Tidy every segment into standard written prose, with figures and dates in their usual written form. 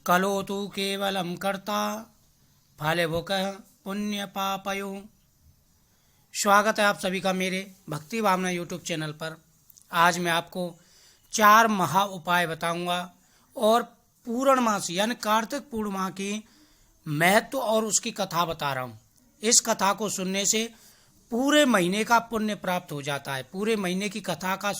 कलोतु केवलं कर्ता फलभुक पुण्य पापयो। स्वागत है आप सभी का मेरे भक्ति भावना यूट्यूब चैनल पर। आज मैं आपको 4 महा उपाय बताऊंगा और पूर्ण मास यानी कार्तिक पूर्णिमा की महत्व और उसकी कथा बता रहा हूं। इस कथा को सुनने से पूरे महीने का पुण्य प्राप्त हो जाता है। पूरे महीने की कथा का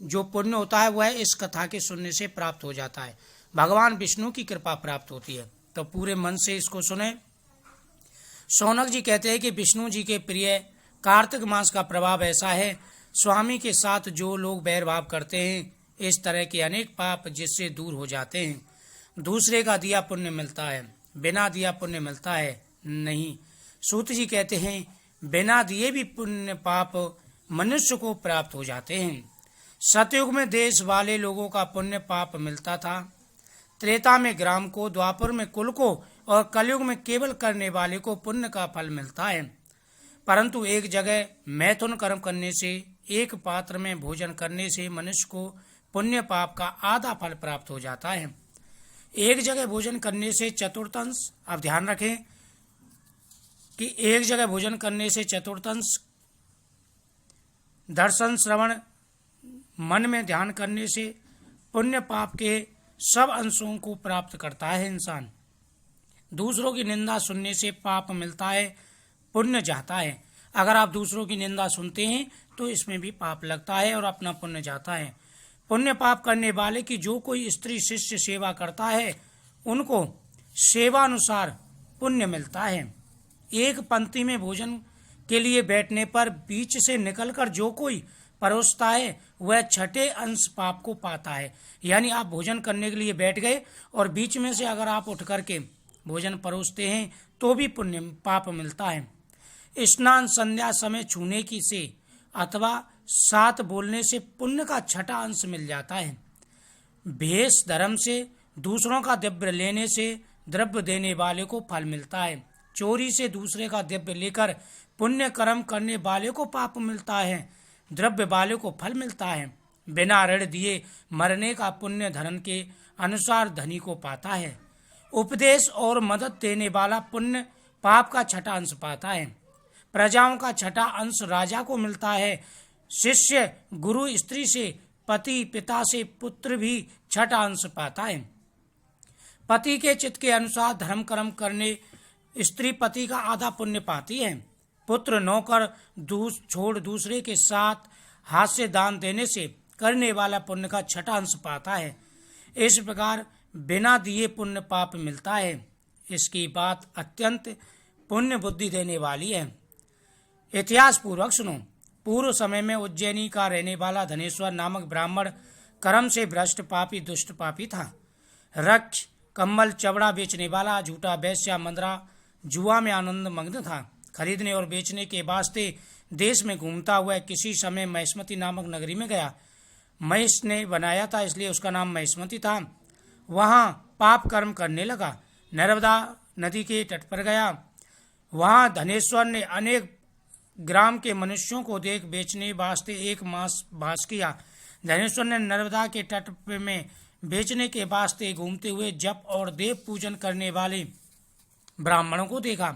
जो पुण्य होता है वह इस कथा के सुनने से प्राप्त हो जाता है। भगवान विष्णु की कृपा प्राप्त होती है, तो पूरे मन से इसको सुने। शौनक जी कहते हैं कि विष्णु जी के प्रिय कार्तिक मास का प्रभाव ऐसा है, स्वामी के साथ जो लोग बैर भाव करते हैं इस तरह के अनेक पाप जिससे दूर हो जाते हैं। दूसरे का दिया पुण्य मिलता है, बिना दिया पुण्य मिलता है नहीं। सूत जी कहते हैं बिना दिए भी पुण्य पाप मनुष्य को प्राप्त हो जाते हैं। सतयुग में देश वाले लोगों का पुण्य पाप मिलता था, त्रेता में ग्राम को, द्वापर में कुल को और कलयुग में केवल करने वाले को पुण्य का फल मिलता है। परंतु एक जगह मैथुन कर्म करने से, एक पात्र में भोजन करने से मनुष्य को पुण्य पाप का आधा फल प्राप्त हो जाता है। एक जगह भोजन करने से चतुर्थांश, आप ध्यान रखें कि एक जगह भोजन करने से चतुर्थांश दर्शन, श्रवण, मन में ध्यान करने से पुण्य पाप के सब अंशों को प्राप्त करता है इंसान। दूसरों की निंदा सुनने से पाप मिलता है, पुण्य जाता है। अगर आप दूसरों की निंदा सुनते हैं तो इसमें भी पाप लगता है और अपना पुण्य जाता है। पुण्य पाप करने वाले की जो कोई स्त्री शिष्य सेवा करता है उनको सेवा अनुसार पुण्य मिलता है। एक पंक्ति में भोजन के लिए बैठने पर बीच से निकलकर जो कोई परोसता है वह छठे अंश पाप को पाता है। यानी आप भोजन करने के लिए बैठ गए और बीच में से अगर आप उठ करके भोजन परोसते हैं तो भी पुण्य पाप मिलता है। स्नान संध्या समय छूने की से अथवा साथ बोलने से पुण्य का छठा अंश मिल जाता है। भेष धर्म से, दूसरों का द्रव्य लेने से द्रव्य देने वाले को फल मिलता है। चोरी से दूसरे का द्रव्य लेकर पुण्य कर्म करने वाले को पाप मिलता है, द्रव्य वाले को फल मिलता है। बिना ऋण दिए मरने का पुण्य धर्म के अनुसार धनी को पाता है। उपदेश और मदद देने वाला पुण्य पाप का छठा अंश पाता है। प्रजाओं का छठा अंश राजा को मिलता है। शिष्य गुरु स्त्री से, पति पिता से पुत्र भी छठा अंश पाता है। पति के चित्त के अनुसार धर्म कर्म करने स्त्री पति का आधा पुण्य पाती है। पुत्र नौकर छोड़ दूसरे के साथ हाथ से दान देने से करने वाला पुण्य का छठा अंश पाता है। इस प्रकार बिना दिए पुण्य पाप मिलता है। इसकी बात अत्यंत पुण्य बुद्धि देने वाली है। इतिहास पूर्वक सुनो। पूर्व समय में उज्जैनी का रहने वाला धनेश्वर नामक ब्राह्मण कर्म से भ्रष्ट पापी दुष्ट पापी था। रक्ष, कम्बल, चबड़ा बेचने वाला, झूठा वैश्या, मंदरा, जुआ में आनंद मग्न था। खरीदने और बेचने के वास्ते देश में घूमता हुआ किसी समय महिष्मती नामक नगरी में गया। महिष ने बनाया था इसलिए उसका नाम महिष्मती था। वहां पाप कर्म करने लगा। नर्मदा नदी के तट पर गया। वहां धनेश्वर ने अनेक ग्राम के मनुष्यों को देख बेचने वास्ते एक मास वास किया। धनेश्वर ने नर्मदा के तट में बेचने के वास्ते घूमते हुए जप और देव पूजन करने वाले ब्राह्मणों को देखा।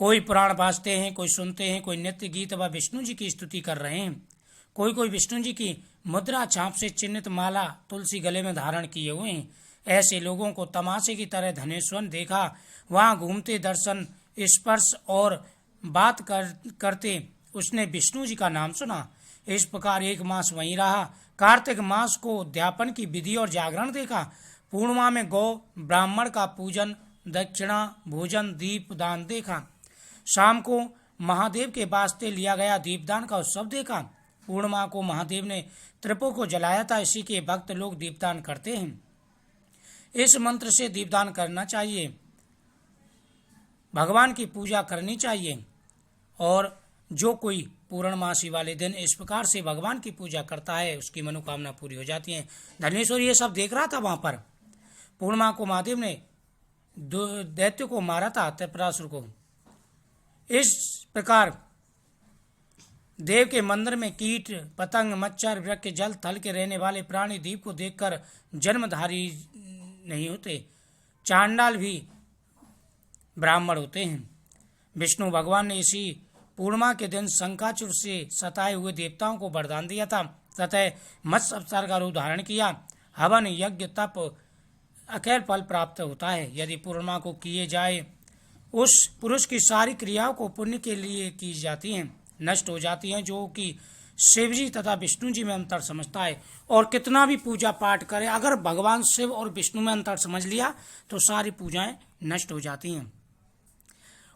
कोई पुराण बाजते हैं, कोई सुनते हैं, कोई नृत्य गीत व विष्णु जी की स्तुति कर रहे हैं। कोई विष्णु जी की मुद्रा छाप से चिन्हित माला तुलसी गले में धारण किए हुए हैं। ऐसे लोगों को तमाशे की तरह धनेश्वर ने देखा। वहां घूमते दर्शन, स्पर्श और बात करते उसने विष्णु जी का नाम सुना। इस प्रकार एक मास वहीं रहा। कार्तिक मास को उद्यापन की विधि और जागरण देखा। पूर्णिमा में गौ ब्राह्मण का पूजन, दक्षिणा, भोजन, दीप दान देखा। शाम को महादेव के वास्ते लिया गया दीपदान का उत्सव देखा। पूर्णिमा को महादेव ने त्रिपुर को जलाया था, इसी के भक्त लोग दीपदान करते हैं। इस मंत्र से दीपदान करना चाहिए, भगवान की पूजा करनी चाहिए। और जो कोई पूर्णमासी वाले दिन इस प्रकार से भगवान की पूजा करता है उसकी मनोकामना पूरी हो जाती है। धनेश्वर ये सब देख रहा था। वहां पर पूर्णिमा को महादेव ने दैत्य को मारा था, त्रिपुरासुर को। इस प्रकार देव के मंदिर में कीट पतंग मच्छर वृक्ष जल थल के रहने वाले प्राणी दीप को देखकर जन्मधारी नहीं होते, चांडाल भी ब्राह्मण होते हैं। विष्णु भगवान ने इसी पूर्णिमा के दिन शंखाचूर से सताए हुए देवताओं को वरदान दिया था तथा मत्स्य अवतार का रूप धारण किया। हवन, यज्ञ, तप अखिल फल प्राप्त होता है। यदि पूर्णिमा को किए जाए, उस पुरुष की सारी क्रियाओं को पुण्य के लिए की जाती हैं, नष्ट हो जाती हैं, जो कि शिव जी तथा विष्णु जी में अंतर समझता है। और कितना भी पूजा पाठ करे, अगर भगवान शिव और विष्णु में अंतर समझ लिया तो सारी पूजाएं नष्ट हो जाती हैं।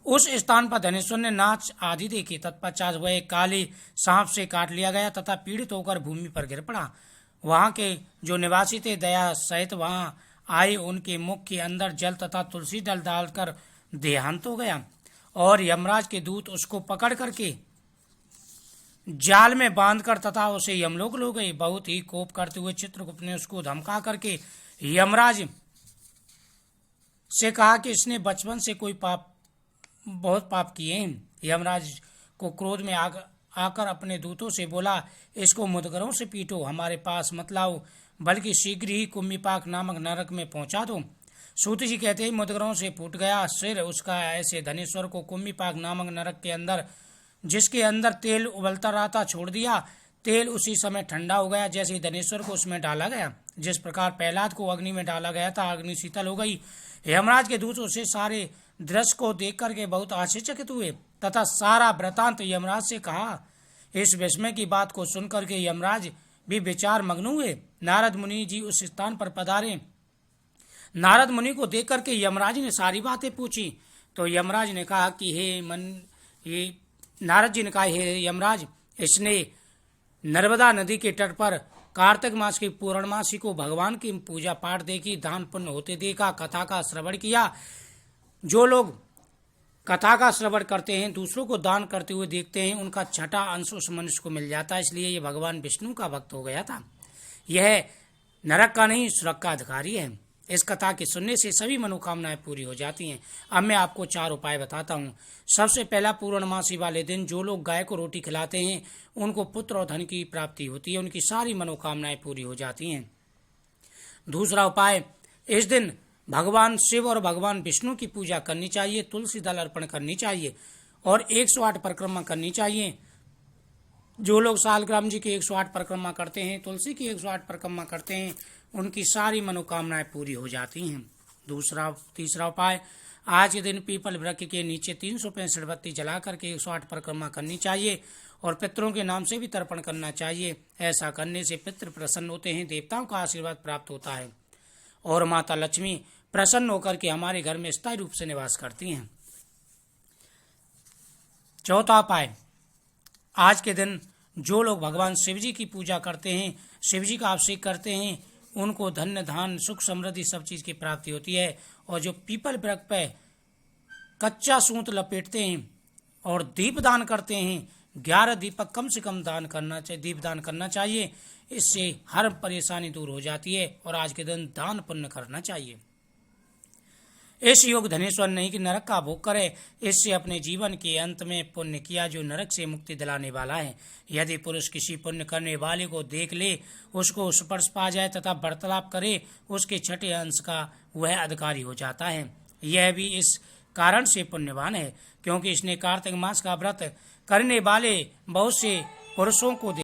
उस स्थान पर धनेश्वर ने नाच आदि देखी। तत्पश्चात वह एक काले सांप से काट लिया गया तथा पीड़ित होकर भूमि पर गिर पड़ा। वहां के जो निवासी थे दया सहित वहां आए, उनके मुख के अंदर जल तथा तुलसी दल डालकर देहांत हो गया और यमराज के दूत उसको पकड़ करके जाल में बांधकर तथा उसे यमलोक ले गए। बहुत ही कोप करते हुए चित्रगुप्त ने उसको धमका करके यमराज से कहा कि इसने बचपन से बहुत पाप किए हैं। यमराज को क्रोध में आकर अपने दूतों से बोला, इसको मुदगरों से पीटो, हमारे पास मत लाओ, बल्कि शीघ्र ही कुम्मीपाक नामक नरक में पहुंचा दो। सूत जी कहते ही मुदगरों से फूट गया सिर उसका। ऐसे धनेश्वर को कुम्मीपाक नामक नरक के अंदर, जिसके अंदर तेल उबलता रहा था, छोड़ दिया। तेल उसी समय ठंडा हो गया जैसे ही धनेश्वर को उसमें डाला गया। जिस प्रकार प्रहलाद को अग्नि में डाला गया था, अग्नि शीतल हो गई। यमराज के दूत उसे सारे दृश्य को देख करके बहुत आश्चर्यचकित हुए तथा सारा वृतांत यमराज से कहा। इस विस्मय की बात को सुनकर के यमराज भी विचार मग्न हुए। नारद मुनि जी उस स्थान पर पधारे। नारद मुनि को देख करके यमराज ने सारी बातें पूछी तो यमराज ने कहा कि नारद जी ने कहा, हे यमराज, इसने नर्मदा नदी के तट पर कार्तिक मास की पूर्णमासी को भगवान की पूजा पाठ देखी, दान पुण्य होते देखा, कथा का श्रवण किया। जो लोग कथा का श्रवण करते हैं, दूसरों को दान करते हुए देखते हैं, उनका छठा अंश उस मनुष्य को मिल जाता है। इसलिए ये भगवान विष्णु का भक्त हो गया था। यह नरक का नहीं, स्वर्ग का अधिकारी है। इस कथा के सुनने से सभी मनोकामनाएं पूरी हो जाती हैं। अब मैं आपको 4 उपाय बताता हूँ। सबसे पहला, पूर्णमासी वाले दिन जो लोग गाय को रोटी खिलाते हैं, उनको पुत्र और धन की प्राप्ति होती है, उनकी सारी मनोकामनाएं पूरी हो जाती हैं। दूसरा उपाय, इस दिन भगवान शिव और भगवान विष्णु की पूजा करनी चाहिए, तुलसी दल अर्पण करनी चाहिए और 108 परिक्रमा करनी चाहिए। जो लोग सालग्राम जी की 108 परिक्रमा करते हैं, तुलसी की 108 परिक्रमा करते हैं, उनकी सारी मनोकामनाएं पूरी हो जाती हैं। तीसरा उपाय, आज के दिन पीपल वृक्ष के नीचे 365 बत्ती जला करके 108 परिक्रमा करनी चाहिए और पितरों के नाम से भी तर्पण करना चाहिए। ऐसा करने से पितृ प्रसन्न होते हैं, देवताओं का आशीर्वाद प्राप्त होता है और माता लक्ष्मी प्रसन्न होकर के हमारे घर में स्थायी रूप से निवास करती हैं। चौथा उपाय, आज के दिन जो लोग भगवान शिव जी की पूजा करते हैं, शिव जी का अभिषेक करते हैं, उनको धन्य धान सुख समृद्धि सब चीज की प्राप्ति होती है। और जो पीपल वृक्ष पे कच्चा सूत लपेटते हैं और दीप दान करते हैं, 11 दीपक कम से कम दीप दान करना चाहिए। इससे हर परेशानी दूर हो जाती है और आज के दिन दान पुण्य करना चाहिए। इस योग धनेश्वर नहीं कि नरक का भोग करे, इससे अपने जीवन के अंत में पुण्य किया जो नरक से मुक्ति दिलाने वाला है। यदि पुरुष किसी पुण्य करने वाले को देख ले, उसको स्पर्श पा जाए तथा वार्तालाप करे, उसके छठे अंश का वह अधिकारी हो जाता है। यह भी इस कारण से पुण्यवान है क्योंकि इसने कार्तिक मास का व्रत करने वाले बहुत से पुरुषों को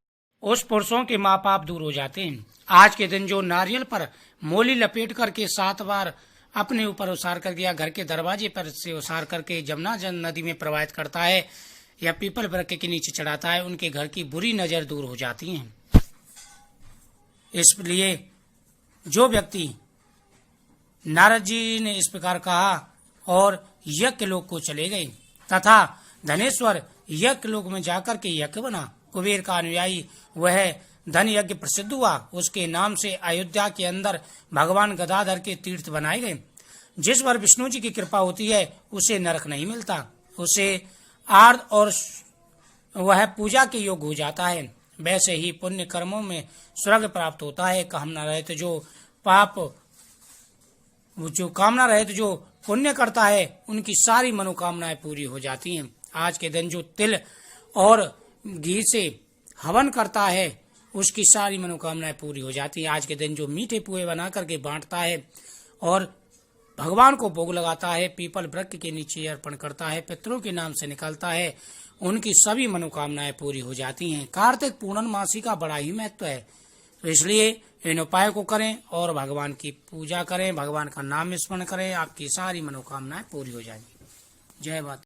उस पुरुषों के माँ पाप दूर हो जाते हैं। आज के दिन जो नारियल पर मोली लपेट करके 7 बार अपने ऊपर उसार कर दिया, घर के दरवाजे पर से उसार करके जमुना नदी में प्रवाहित करता है या पीपल वृक्ष के नीचे चढ़ाता है, उनके घर की बुरी नजर दूर हो जाती है। इसलिए जो व्यक्ति, नारद जी ने इस प्रकार कहा और यज्ञ लोक को चले गए तथा धनेश्वर यज्ञ लोक में जाकर के यज्ञ बना। कुबेर का अनुयायी वह धन यज्ञ प्रसिद्ध हुआ। उसके नाम से अयोध्या के अंदर भगवान गदाधर के तीर्थ बनाए गए। जिस पर विष्णु जी की कृपा होती है उसे नरक नहीं मिलता, उसे आर्द और वह पूजा के योग्य हो जाता है। वैसे ही पुण्य कर्मों में स्वर्ग प्राप्त होता है। कामना रहित जो कामना रहित जो पुण्य करता है, उनकी सारी मनोकामनाएं पूरी हो जाती हैं। आज के दिन जो तिल और घी से हवन करता है, उसकी सारी मनोकामनाएं पूरी हो जाती है। आज के दिन जो मीठे पुए बना करके बांटता है और भगवान को भोग लगाता है, पीपल वृक्ष के नीचे अर्पण करता है, पितरों के नाम से निकलता है, उनकी सभी मनोकामनाएं पूरी हो जाती हैं। कार्तिक पूर्णमासी का बड़ा ही महत्व है, तो इसलिए इन उपाय को करें और भगवान की पूजा करें, भगवान का नाम स्मरण करें, आपकी सारी मनोकामनाएं पूरी हो जाएंगी। जय माता।